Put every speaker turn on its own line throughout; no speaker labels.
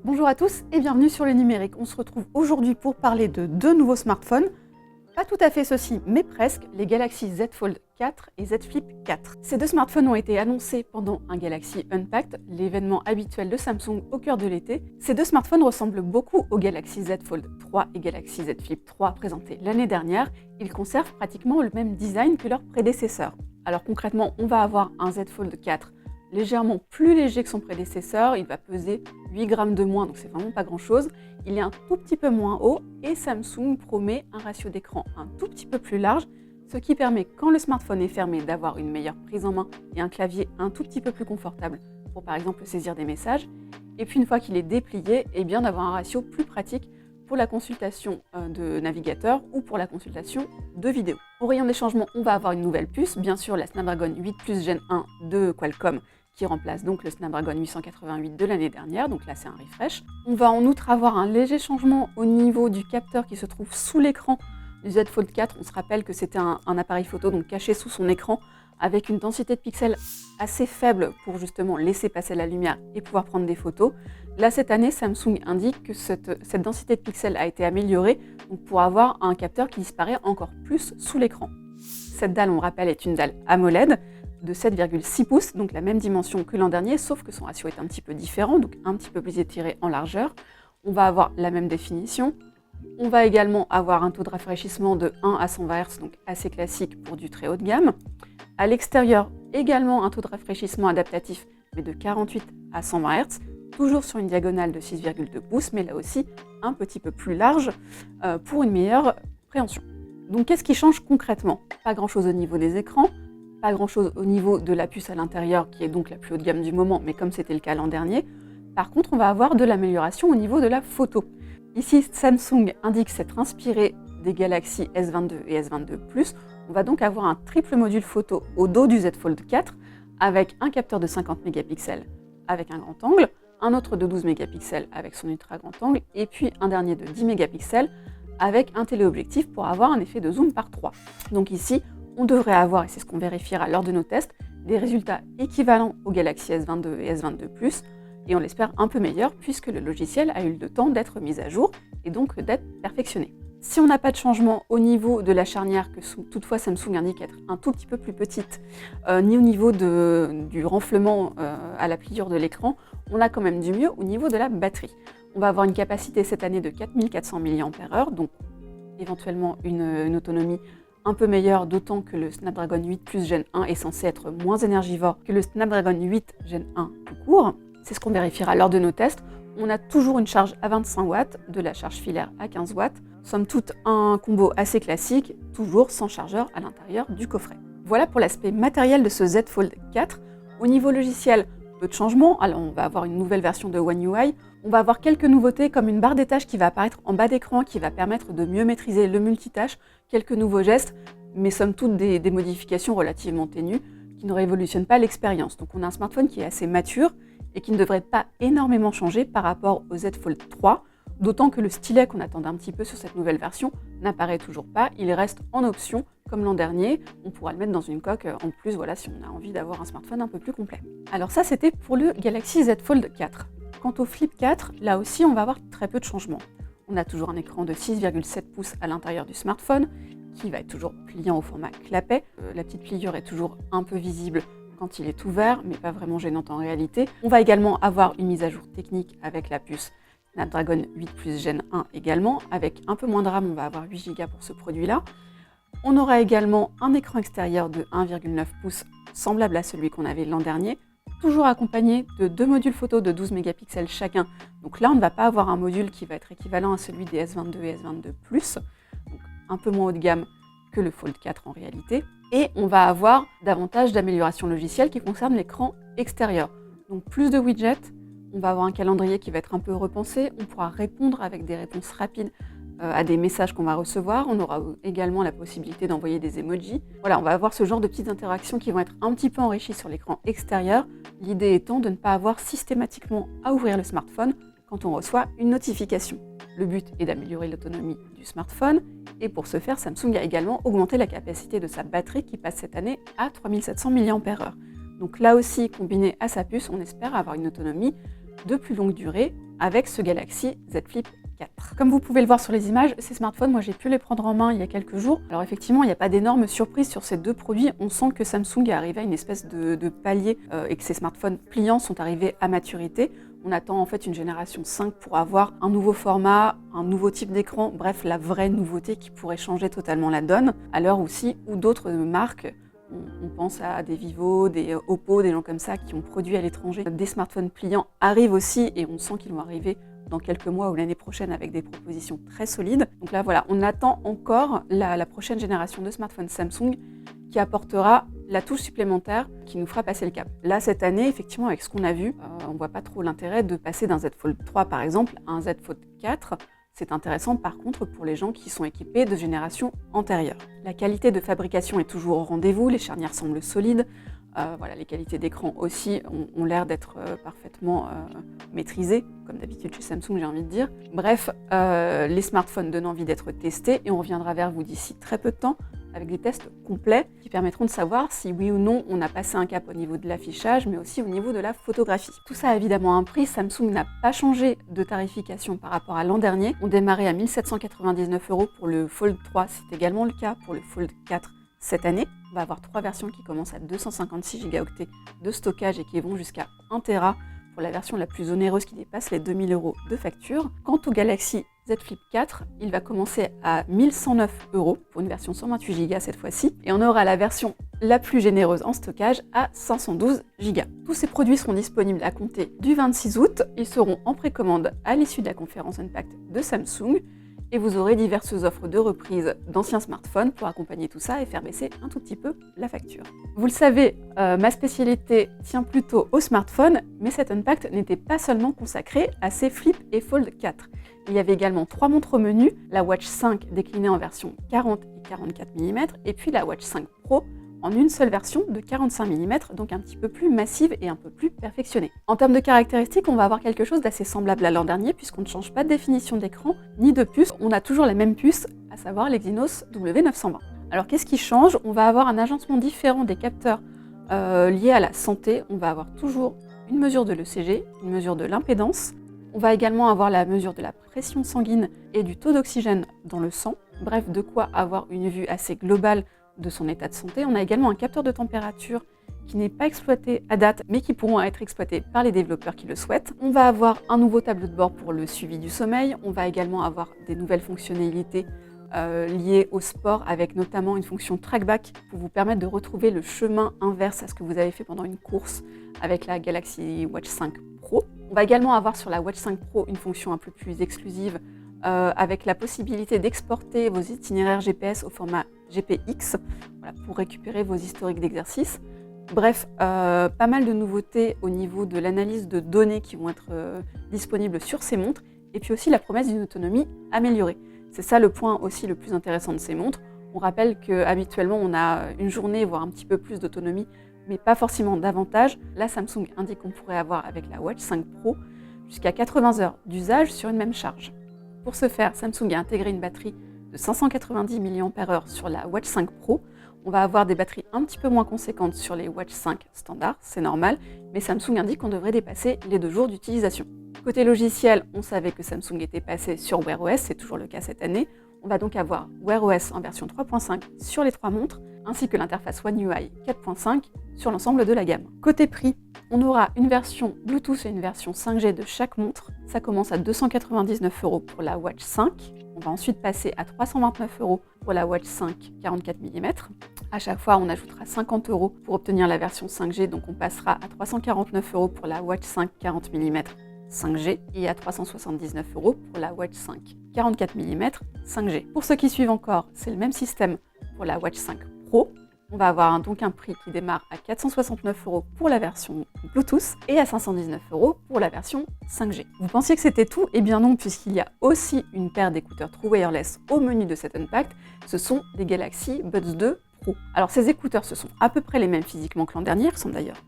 Bonjour à tous et bienvenue sur le numérique. On se retrouve aujourd'hui pour parler de deux nouveaux smartphones. Pas tout à fait ceux-ci, mais presque, les Galaxy Z Fold 4 et Z Flip 4. Ces deux smartphones ont été annoncés pendant un Galaxy Unpacked, l'événement habituel de Samsung au cœur de l'été. Ces deux smartphones ressemblent beaucoup aux Galaxy Z Fold 3 et Galaxy Z Flip 3 présentés l'année dernière. Ils conservent pratiquement le même design que leurs prédécesseurs. Alors concrètement, on va avoir un Z Fold 4 légèrement plus léger que son prédécesseur, il va peser 8 grammes de moins, donc c'est vraiment pas grand chose. Il est un tout petit peu moins haut et Samsung promet un ratio d'écran un tout petit peu plus large, ce qui permet, quand le smartphone est fermé, d'avoir une meilleure prise en main et un clavier un tout petit peu plus confortable pour par exemple saisir des messages. Et puis une fois qu'il est déplié, d'avoir un ratio plus pratique pour la consultation de navigateur ou pour la consultation de vidéo. Au rayon des changements, on va avoir une nouvelle puce, bien sûr la Snapdragon 8 Plus Gen 1 de Qualcomm, qui remplace donc le Snapdragon 888 de l'année dernière, donc là c'est un refresh. On va en outre avoir un léger changement au niveau du capteur qui se trouve sous l'écran du Z Fold 4. On se rappelle que c'était un appareil photo donc caché sous son écran avec une densité de pixels assez faible pour justement laisser passer la lumière et pouvoir prendre des photos. Là cette année, Samsung indique que cette densité de pixels a été améliorée donc pour avoir un capteur qui disparaît encore plus sous l'écran. Cette dalle, on rappelle, est une dalle AMOLED de 7,6 pouces, donc la même dimension que l'an dernier, sauf que son ratio est un petit peu différent, donc un petit peu plus étiré en largeur. On va avoir la même définition. On va également avoir un taux de rafraîchissement de 1 à 120 Hz, donc assez classique pour du très haut de gamme. À l'extérieur, également un taux de rafraîchissement adaptatif, mais de 48 à 120 Hz, toujours sur une diagonale de 6,2 pouces, mais là aussi un petit peu plus large pour une meilleure préhension. Donc qu'est-ce qui change concrètement? Pas grand-chose au niveau des écrans, pas grand-chose au niveau de la puce à l'intérieur, qui est donc la plus haut de gamme du moment, mais comme c'était le cas l'an dernier. Par contre, on va avoir de l'amélioration au niveau de la photo. Ici, Samsung indique s'être inspiré des Galaxy S22 et S22 Plus. On va donc avoir un triple module photo au dos du Z Fold 4, avec un capteur de 50 mégapixels avec un grand angle, un autre de 12 mégapixels avec son ultra grand angle, et puis un dernier de 10 mégapixels avec un téléobjectif pour avoir un effet de zoom par 3. Donc ici, on devrait avoir, et c'est ce qu'on vérifiera lors de nos tests, des résultats équivalents aux Galaxy S22 et S22 Plus, et on l'espère un peu meilleurs puisque le logiciel a eu le temps d'être mis à jour et donc d'être perfectionné. Si on n'a pas de changement au niveau de la charnière, que toutefois Samsung indique être un tout petit peu plus petite, ni au niveau du renflement à la pliure de l'écran, on a quand même du mieux au niveau de la batterie. On va avoir une capacité cette année de 4400 mAh, donc éventuellement une autonomie un peu meilleure, d'autant que le Snapdragon 8 Plus Gen 1 est censé être moins énergivore que le Snapdragon 8 Gen 1 tout court. C'est ce qu'on vérifiera lors de nos tests. On a toujours une charge à 25 watts, de la charge filaire à 15 watts. Somme toute, un combo assez classique, toujours sans chargeur à l'intérieur du coffret. Voilà pour l'aspect matériel de ce Z Fold 4. Au niveau logiciel, peu de changements. Alors on va avoir une nouvelle version de One UI. On va avoir quelques nouveautés comme une barre des tâches qui va apparaître en bas d'écran, qui va permettre de mieux maîtriser le multitâche, quelques nouveaux gestes, mais somme toute des modifications relativement ténues qui ne révolutionnent pas l'expérience. Donc on a un smartphone qui est assez mature et qui ne devrait pas énormément changer par rapport au Z Fold 3, d'autant que le stylet qu'on attendait un petit peu sur cette nouvelle version n'apparaît toujours pas, il reste en option comme l'an dernier, on pourra le mettre dans une coque en plus, voilà, si on a envie d'avoir un smartphone un peu plus complet. Alors ça c'était pour le Galaxy Z Fold 4. Quant au Flip 4, là aussi on va avoir très peu de changements. On a toujours un écran de 6,7 pouces à l'intérieur du smartphone, qui va être toujours pliant au format clapet. La petite pliure est toujours un peu visible quand il est ouvert, mais pas vraiment gênante en réalité. On va également avoir une mise à jour technique avec la puce Snapdragon 8 Plus Gen 1 également. Avec un peu moins de RAM, on va avoir 8 Go pour ce produit-là. On aura également un écran extérieur de 1,9 pouces, semblable à celui qu'on avait l'an dernier, toujours accompagné de deux modules photo de 12 mégapixels chacun. Donc là, on ne va pas avoir un module qui va être équivalent à celui des S22 et S22 Plus, donc un peu moins haut de gamme que le Fold 4 en réalité. Et on va avoir davantage d'améliorations logicielles qui concernent l'écran extérieur. Donc plus de widgets, on va avoir un calendrier qui va être un peu repensé, on pourra répondre avec des réponses rapides à des messages qu'on va recevoir. On aura également la possibilité d'envoyer des emojis. Voilà, on va avoir ce genre de petites interactions qui vont être un petit peu enrichies sur l'écran extérieur. L'idée étant de ne pas avoir systématiquement à ouvrir le smartphone quand on reçoit une notification. Le but est d'améliorer l'autonomie du smartphone et pour ce faire, Samsung a également augmenté la capacité de sa batterie qui passe cette année à 3700 mAh. Donc là aussi, combiné à sa puce, on espère avoir une autonomie de plus longue durée avec ce Galaxy Z Flip 4. Comme vous pouvez le voir sur les images, ces smartphones, moi j'ai pu les prendre en main il y a quelques jours. Alors effectivement, il n'y a pas d'énormes surprises sur ces deux produits. On sent que Samsung est arrivé à une espèce de palier et que ces smartphones pliants sont arrivés à maturité. On attend en fait une génération 5 pour avoir un nouveau format, un nouveau type d'écran, bref, la vraie nouveauté qui pourrait changer totalement la donne. À l'heure aussi où d'autres marques, on pense à des Vivo, des Oppo, des gens comme ça qui ont produit à l'étranger des smartphones pliants, arrivent aussi et on sent qu'ils vont arriver dans quelques mois ou l'année prochaine avec des propositions très solides. Donc là voilà, on attend encore la prochaine génération de smartphones Samsung qui apportera la touche supplémentaire qui nous fera passer le cap. Là cette année, effectivement, avec ce qu'on a vu, on ne voit pas trop l'intérêt de passer d'un Z Fold 3 par exemple à un Z Fold 4. C'est intéressant par contre pour les gens qui sont équipés de générations antérieures. La qualité de fabrication est toujours au rendez-vous, les charnières semblent solides. Voilà, les qualités d'écran aussi ont l'air d'être parfaitement maîtrisées, comme d'habitude chez Samsung, j'ai envie de dire. Bref, les smartphones donnent envie d'être testés et on reviendra vers vous d'ici très peu de temps avec des tests complets qui permettront de savoir si oui ou non on a passé un cap au niveau de l'affichage, mais aussi au niveau de la photographie. Tout ça a évidemment un prix. Samsung n'a pas changé de tarification par rapport à l'an dernier. On démarrait à 1 799 € pour le Fold 3, c'est également le cas pour le Fold 4 cette année. On va avoir 3 versions qui commencent à 256 Go de stockage et qui vont jusqu'à 1 Tera pour la version la plus onéreuse qui dépasse les 2 000 € de facture. Quant au Galaxy Z Flip 4, il va commencer à 1 109 € pour une version 128 Go cette fois-ci. Et on aura la version la plus généreuse en stockage à 512 Go. Tous ces produits seront disponibles à compter du 26 août. Ils seront en précommande à l'issue de la conférence Unpacked de Samsung. Et vous aurez diverses offres de reprise d'anciens smartphones pour accompagner tout ça et faire baisser un tout petit peu la facture. Vous le savez, ma spécialité tient plutôt aux smartphones, mais cet Unpacked n'était pas seulement consacré à ces Flip et Fold 4. Il y avait également 3 montres au menu, la Watch 5 déclinée en version 40 et 44 mm, et puis la Watch 5 Pro en une seule version de 45 mm, donc un petit peu plus massive et un peu plus perfectionnée. En termes de caractéristiques, on va avoir quelque chose d'assez semblable à l'an dernier, puisqu'on ne change pas de définition d'écran ni de puce. On a toujours la même puce, à savoir l'Exynos W920. Alors qu'est-ce qui change? On va avoir un agencement différent des capteurs liés à la santé. On va avoir toujours une mesure de l'ECG, une mesure de l'impédance. On va également avoir la mesure de la pression sanguine et du taux d'oxygène dans le sang. Bref, de quoi avoir une vue assez globale de son état de santé. On a également un capteur de température qui n'est pas exploité à date, mais qui pourront être exploités par les développeurs qui le souhaitent. On va avoir un nouveau tableau de bord pour le suivi du sommeil. On va également avoir des nouvelles fonctionnalités liées au sport, avec notamment une fonction trackback pour vous permettre de retrouver le chemin inverse à ce que vous avez fait pendant une course avec la Galaxy Watch 5 Pro. On va également avoir sur la Watch 5 Pro une fonction un peu plus exclusive avec la possibilité d'exporter vos itinéraires GPS au format GPX pour récupérer vos historiques d'exercice. Bref, pas mal de nouveautés au niveau de l'analyse de données qui vont être disponibles sur ces montres, et puis aussi la promesse d'une autonomie améliorée. C'est ça le point aussi le plus intéressant de ces montres. On rappelle qu'habituellement on a une journée, voire un petit peu plus d'autonomie, mais pas forcément davantage. Là, Samsung indique qu'on pourrait avoir avec la Watch 5 Pro jusqu'à 80 heures d'usage sur une même charge. Pour ce faire, Samsung a intégré une batterie de 590 mAh sur la Watch 5 Pro. On va avoir des batteries un petit peu moins conséquentes sur les Watch 5 standards, c'est normal, mais Samsung indique qu'on devrait dépasser les 2 jours d'utilisation. Côté logiciel, on savait que Samsung était passé sur Wear OS, c'est toujours le cas cette année. On va donc avoir Wear OS en version 3.5 sur les 3 montres, ainsi que l'interface One UI 4.5 sur l'ensemble de la gamme. Côté prix, on aura une version Bluetooth et une version 5G de chaque montre. Ça commence à 299 € pour la Watch 5. On va ensuite passer à 329 € pour la Watch 5 44 mm. À chaque fois, on ajoutera 50 € pour obtenir la version 5G, donc on passera à 349 € pour la Watch 5 40 mm 5G et à 379 € pour la Watch 5 44 mm 5G. Pour ceux qui suivent encore, c'est le même système pour la Watch 5 Pro. On va avoir donc un prix qui démarre à 469 € pour la version Bluetooth et à 519 € pour la version 5G. Vous pensiez que c'était tout? Eh bien non, puisqu'il y a aussi une paire d'écouteurs True Wireless au menu de cet Unpacked. Ce sont des Galaxy Buds 2 Pro. Alors ces écouteurs, ce sont à peu près les mêmes physiquement que l'an dernier, ils ressemblent d'ailleurs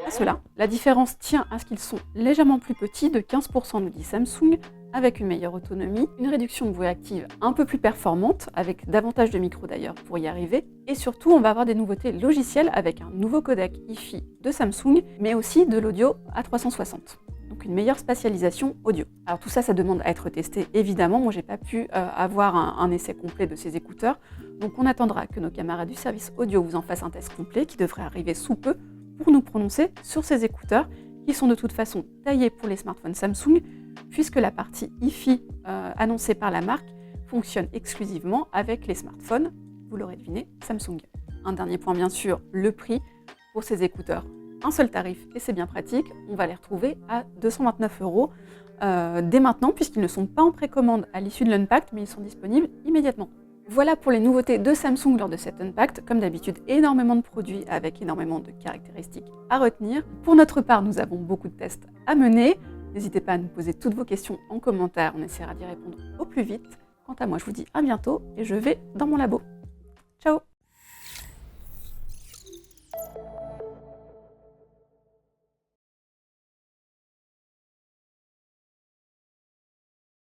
à ceux-là. La différence tient à ce qu'ils sont légèrement plus petits, de 15% nous dit Samsung, avec une meilleure autonomie, une réduction de bruit active un peu plus performante, avec davantage de micros d'ailleurs pour y arriver, et surtout on va avoir des nouveautés logicielles avec un nouveau codec hi-fi de Samsung, mais aussi de l'audio à 360. donc une meilleure spatialisation audio. Alors tout ça, ça demande à être testé évidemment. Moi, j'ai pas pu avoir un essai complet de ces écouteurs, donc on attendra que nos camarades du service audio vous en fassent un test complet qui devrait arriver sous peu pour nous prononcer sur ces écouteurs qui sont de toute façon taillés pour les smartphones Samsung, puisque la partie Hi-Fi annoncée par la marque fonctionne exclusivement avec les smartphones, vous l'aurez deviné, Samsung. Un dernier point bien sûr, le prix pour ces écouteurs. Un seul tarif et c'est bien pratique, on va les retrouver à 229 € dès maintenant puisqu'ils ne sont pas en précommande à l'issue de l'Unpacked mais ils sont disponibles immédiatement. Voilà pour les nouveautés de Samsung lors de cet Unpacked. Comme d'habitude, énormément de produits avec énormément de caractéristiques à retenir. Pour notre part, nous avons beaucoup de tests à mener. N'hésitez pas à nous poser toutes vos questions en commentaire, on essaiera d'y répondre au plus vite. Quant à moi, je vous dis à bientôt et je vais dans mon labo. Ciao!